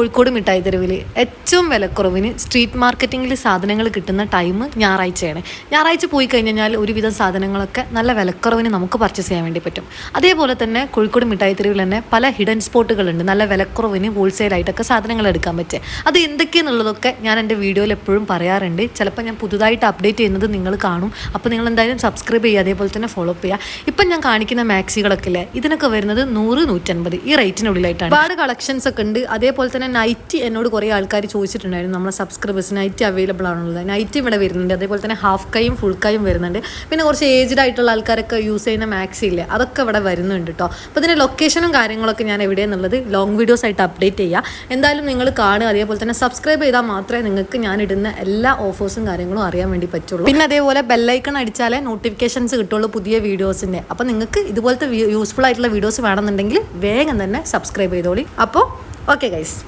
കോഴിക്കോട് മിഠായി തെരുവിൽ ഏറ്റവും വിലക്കുറവിന് സ്ട്രീറ്റ് മാർക്കറ്റിങ്ങിൽ സാധനങ്ങൾ കിട്ടുന്ന ടൈം ഞായറാഴ്ചയാണ്. ഞായറാഴ്ച പോയി കഴിഞ്ഞാൽ ഒരുവിധം സാധനങ്ങളൊക്കെ നല്ല വിലക്കുറവിന് നമുക്ക് പർച്ചേസ് ചെയ്യാൻ വേണ്ടി പറ്റും. അതേപോലെ തന്നെ കോഴിക്കോട് മിഠായി തെരുവിൽ തന്നെ പല ഹിഡൻ സ്പോട്ടുകളുണ്ട്, നല്ല വിലക്കുറവിന് ഹോൾസെയിലായിട്ടൊക്കെ സാധനങ്ങൾ എടുക്കാൻ പറ്റുക. അത് എന്തൊക്കെയെന്നുള്ളതൊക്കെ ഞാൻ എൻ്റെ വീഡിയോയിൽ എപ്പോഴും പറയാറുണ്ട്. ചിലപ്പോൾ ഞാൻ പുതുതായിട്ട് അപ്ഡേറ്റ് ചെയ്യുന്നത് നിങ്ങൾ കാണും. അപ്പോൾ നിങ്ങൾ എന്തായാലും സബ്സ്ക്രൈബ് ചെയ്യുക, അതേപോലെ തന്നെ ഫോളോ അപ്പ് ചെയ്യുക. ഇപ്പം ഞാൻ കാണിക്കുന്ന മാക്സികളൊക്കെ ഇല്ലേ, ഇതിനൊക്കെ വരുന്നത് 100-150 ഈ റേറ്റിനുള്ളിലായിട്ടാണ്. ഒരുപാട് കളക്ഷൻസ് ഒക്കെ ഉണ്ട്. അതേപോലെ തന്നെ നൈറ്റ് എന്നോട് കുറേ ആൾക്കാർ ചോദിച്ചിട്ടുണ്ടായിരുന്നു, നമ്മളെ സബ്സ്ക്രൈബേഴ്സ് നൈറ്റ് അവൈലബിൾ ആണുള്ളത്. നൈറ്റ് ഇവിടെ വരുന്നുണ്ട്. അതേപോലെ തന്നെ ഹാഫ് കൈയും ഫുൾ കൈയും വരുന്നുണ്ട്. പിന്നെ കുറച്ച് ഏജ്ഡ് ആയിട്ടുള്ള ആൾക്കാരൊക്കെ യൂസ് ചെയ്യുന്ന മാക്സി ഇല്ലേ, അതൊക്കെ ഇവിടെ വരുന്നുണ്ട് കേട്ടോ. അപ്പോൾ ഇതിൻ്റെ ലൊക്കേഷനും കാര്യങ്ങളൊക്കെ ഞാൻ എവിടെയെന്നുള്ളത് ലോങ് വീഡിയോസ് ആയിട്ട് അപ്ഡേറ്റ് ചെയ്യുക. എന്തായാലും നിങ്ങൾ കാണുക, അതേപോലെ തന്നെ സബ്സ്ക്രൈബ് ചെയ്താൽ മാത്രമേ നിങ്ങൾക്ക് ഞാൻ ഇടുന്ന എല്ലാ ഓഫേഴ്സും കാര്യങ്ങളും അറിയാൻ വേണ്ടി പറ്റുള്ളൂ. പിന്നെ അതേപോലെ ബെല്ലൈക്കൺ അടിച്ചാലേ നോട്ടിഫിക്കേഷൻസ് കിട്ടുള്ളൂ പുതിയ വീഡിയോസിൻ്റെ. അപ്പോൾ നിങ്ങൾക്ക് ഇതുപോലത്തെ യൂസ്ഫുൾ ആയിട്ടുള്ള വീഡിയോസ് വേണമെന്നുണ്ടെങ്കിൽ വേഗം തന്നെ സബ്സ്ക്രൈബ് ചെയ്തോളി. അപ്പോൾ ഓക്കെ ഗൈസ്.